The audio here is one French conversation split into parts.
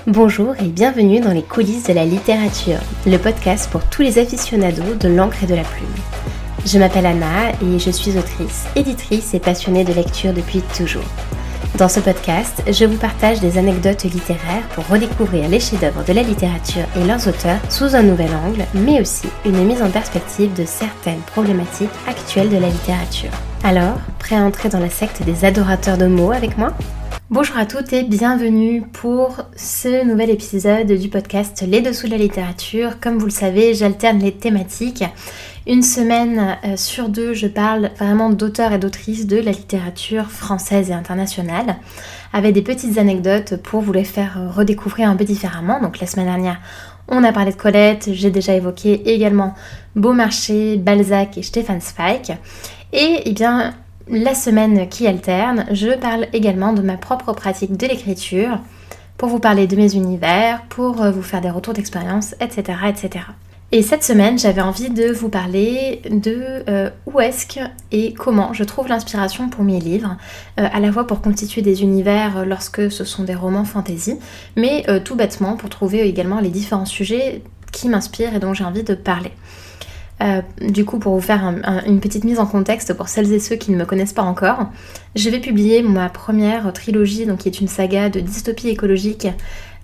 Bonjour et bienvenue dans les coulisses de la littérature, le podcast pour tous les aficionados de l'encre et de la plume. Je m'appelle Anna et je suis autrice, éditrice et passionnée de lecture depuis toujours. Dans ce podcast, je vous partage des anecdotes littéraires pour redécouvrir les chefs-d'œuvre de la littérature et leurs auteurs sous un nouvel angle, mais aussi une mise en perspective de certaines problématiques actuelles de la littérature. Alors, prêt à entrer dans la secte des adorateurs de mots avec moi ? Bonjour à toutes et bienvenue pour ce nouvel épisode du podcast Les Dessous de la littérature. Comme vous le savez, j'alterne les thématiques. Une semaine sur deux, je parle vraiment d'auteurs et d'autrices de la littérature française et internationale, avec des petites anecdotes pour vous les faire redécouvrir un peu différemment. Donc la semaine dernière, on a parlé de Colette, j'ai déjà évoqué également Beaumarchais, Balzac et Stefan Zweig. Et bien, la semaine qui alterne, je parle également de ma propre pratique de l'écriture, pour vous parler de mes univers, pour vous faire des retours d'expérience, etc., etc. Et cette semaine, j'avais envie de vous parler de où est-ce et comment je trouve l'inspiration pour mes livres, à la fois pour constituer des univers lorsque ce sont des romans fantasy, mais tout bêtement pour trouver également les différents sujets qui m'inspirent et dont j'ai envie de parler. Du coup, pour vous faire une petite mise en contexte pour celles et ceux qui ne me connaissent pas encore, je vais publier ma première trilogie, donc qui est une saga de dystopie écologique,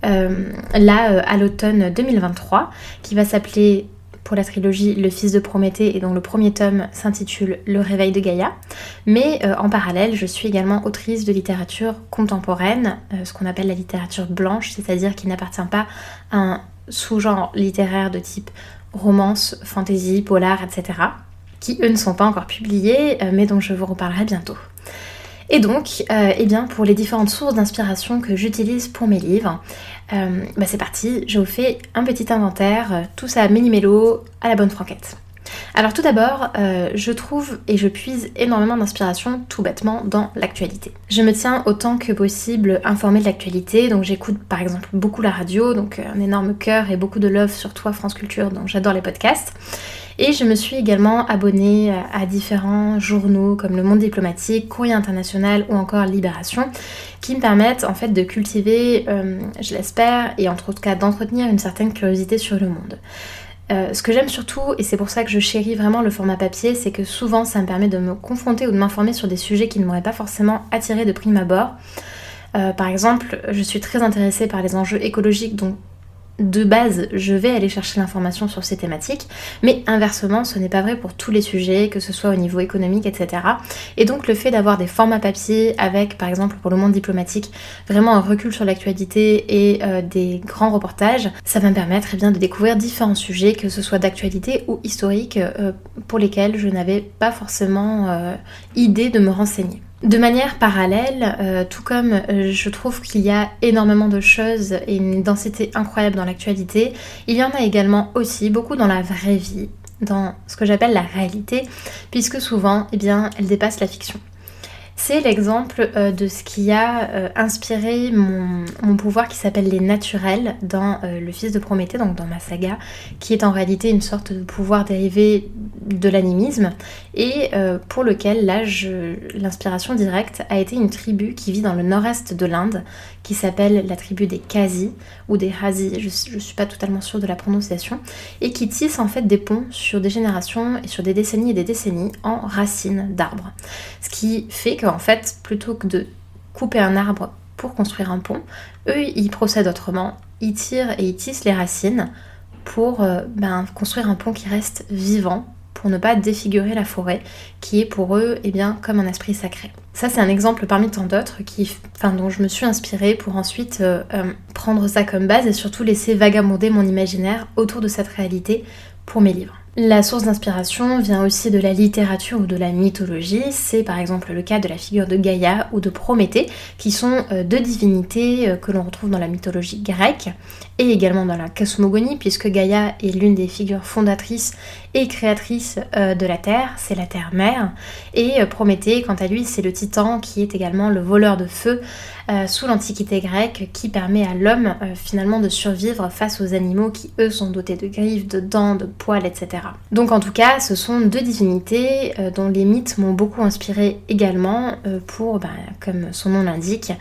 à l'automne 2023, qui va s'appeler pour la trilogie Le Fils de Prométhée et dont le premier tome s'intitule Le Réveil de Gaïa. Mais en parallèle, je suis également autrice de littérature contemporaine, ce qu'on appelle la littérature blanche, c'est-à-dire qui n'appartient pas à un sous-genre littéraire de type romance, fantasy, polar, etc. qui eux ne sont pas encore publiés, mais dont je vous reparlerai bientôt. Et donc, pour les différentes sources d'inspiration que j'utilise pour mes livres, c'est parti, je vous fais un petit inventaire, tout ça méli-mélo, à la bonne franquette. Alors tout d'abord, je trouve et je puise énormément d'inspiration tout bêtement dans l'actualité. Je me tiens autant que possible informée de l'actualité, donc j'écoute par exemple beaucoup la radio, donc un énorme cœur et beaucoup de love sur toi France Culture, donc j'adore les podcasts. Et je me suis également abonnée à différents journaux comme Le Monde Diplomatique, Courrier International ou encore Libération, qui me permettent en fait de cultiver, je l'espère, et en tout cas d'entretenir une certaine curiosité sur le monde. Ce que j'aime surtout, et c'est pour ça que je chéris vraiment le format papier, c'est que souvent ça me permet de me confronter ou de m'informer sur des sujets qui ne m'auraient pas forcément attiré de prime abord. Par exemple, je suis très intéressée par les enjeux écologiques, donc de base, je vais aller chercher l'information sur ces thématiques, mais inversement, ce n'est pas vrai pour tous les sujets, que ce soit au niveau économique, etc. Et donc le fait d'avoir des formats papier avec, par exemple, pour Le Monde Diplomatique, vraiment un recul sur l'actualité et des grands reportages, ça va me permettre de découvrir différents sujets, que ce soit d'actualité ou historique, pour lesquels je n'avais pas forcément idée de me renseigner. De manière parallèle, tout comme je trouve qu'il y a énormément de choses et une densité incroyable dans l'actualité, il y en a également aussi beaucoup dans la vraie vie, dans ce que j'appelle la réalité, puisque souvent, elle dépasse la fiction. C'est l'exemple de ce qui a inspiré mon pouvoir qui s'appelle les naturels dans Le Fils de Prométhée, donc dans ma saga, qui est en réalité une sorte de pouvoir dérivé de l'animisme et pour lequel l'inspiration directe a été une tribu qui vit dans le nord-est de l'Inde qui s'appelle la tribu des Khazis ou des Hazis, je suis pas totalement sûre de la prononciation, et qui tisse en fait des ponts sur des générations et sur des décennies et des décennies en racines d'arbres. Ce qui fait qu'en fait, plutôt que de couper un arbre pour construire un pont, eux ils procèdent autrement, ils tirent et ils tissent les racines pour construire un pont qui reste vivant, pour ne pas défigurer la forêt, qui est pour eux comme un esprit sacré. Ça c'est un exemple parmi tant d'autres dont je me suis inspirée pour ensuite prendre ça comme base et surtout laisser vagabonder mon imaginaire autour de cette réalité pour mes livres. La source d'inspiration vient aussi de la littérature ou de la mythologie, c'est par exemple le cas de la figure de Gaïa ou de Prométhée, qui sont deux divinités que l'on retrouve dans la mythologie grecque et également dans la cosmogonie, puisque Gaïa est l'une des figures fondatrices et créatrice de la Terre, c'est la Terre-Mère, et Prométhée, quant à lui, c'est le Titan qui est également le voleur de feu sous l'Antiquité grecque, qui permet à l'homme finalement de survivre face aux animaux qui eux sont dotés de griffes, de dents, de poils, etc. Donc en tout cas, ce sont deux divinités dont les mythes m'ont beaucoup inspiré également pour, comme son nom l'indique,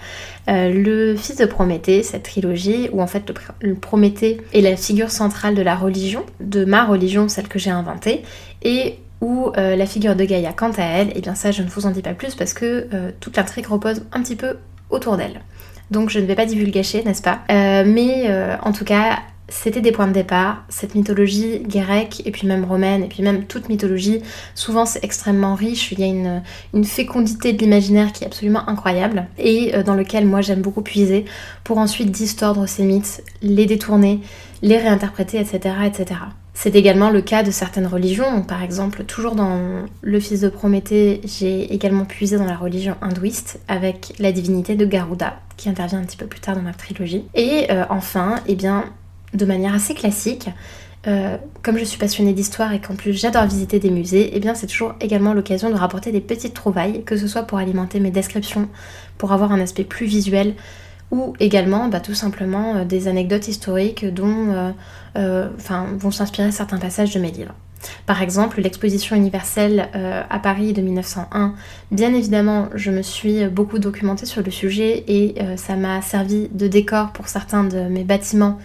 le fils de Prométhée, cette trilogie où en fait le Prométhée est la figure centrale de la religion, de ma religion, celle que j'ai inventée, et où la figure de Gaïa, quant à elle, et bien ça je ne vous en dis pas plus parce que toute l'intrigue repose un petit peu autour d'elle. Donc je ne vais pas divulgacher, n'est-ce pas, mais en tout cas, c'était des points de départ. Cette mythologie grecque, et puis même romaine, et puis même toute mythologie, souvent c'est extrêmement riche, il y a une fécondité de l'imaginaire qui est absolument incroyable, et dans lequel moi j'aime beaucoup puiser, pour ensuite distordre ces mythes, les détourner, les réinterpréter, etc. etc. C'est également le cas de certaines religions. Donc, par exemple, toujours dans le fils de Prométhée, j'ai également puisé dans la religion hindouiste avec la divinité de Garuda, qui intervient un petit peu plus tard dans ma trilogie. Et enfin, eh bien, de manière assez classique, comme je suis passionnée d'histoire et qu'en plus j'adore visiter des musées, eh bien c'est toujours également l'occasion de rapporter des petites trouvailles, que ce soit pour alimenter mes descriptions, pour avoir un aspect plus visuel, ou également tout simplement des anecdotes historiques dont vont s'inspirer certains passages de mes livres. Par exemple, l'exposition universelle à Paris de 1901, bien évidemment je me suis beaucoup documentée sur le sujet et ça m'a servi de décor pour certains de mes bâtiments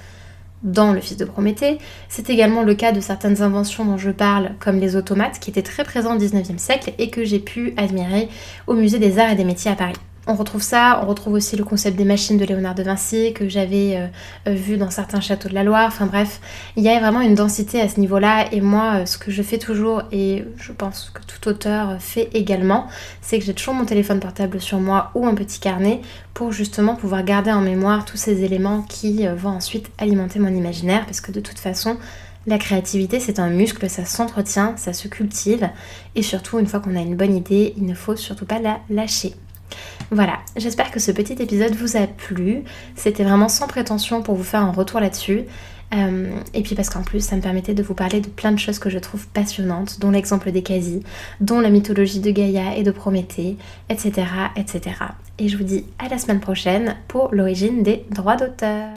dans le fils de Prométhée. C'est également le cas de certaines inventions dont je parle, comme les automates, qui étaient très présents au 19e siècle et que j'ai pu admirer au musée des Arts et des Métiers à Paris. On retrouve ça, on retrouve aussi le concept des machines de Léonard de Vinci que j'avais vu dans certains châteaux de la Loire. Enfin bref, il y a vraiment une densité à ce niveau-là et moi, ce que je fais toujours et je pense que tout auteur fait également, c'est que j'ai toujours mon téléphone portable sur moi ou un petit carnet pour justement pouvoir garder en mémoire tous ces éléments qui vont ensuite alimenter mon imaginaire parce que de toute façon, la créativité, c'est un muscle, ça s'entretient, ça se cultive et surtout, une fois qu'on a une bonne idée, il ne faut surtout pas la lâcher. Voilà, j'espère que ce petit épisode vous a plu. C'était vraiment sans prétention pour vous faire un retour là-dessus. Et puis parce qu'en plus, ça me permettait de vous parler de plein de choses que je trouve passionnantes, dont l'exemple des Quasi, dont la mythologie de Gaïa et de Prométhée, etc., etc. Et je vous dis à la semaine prochaine pour l'origine des droits d'auteur.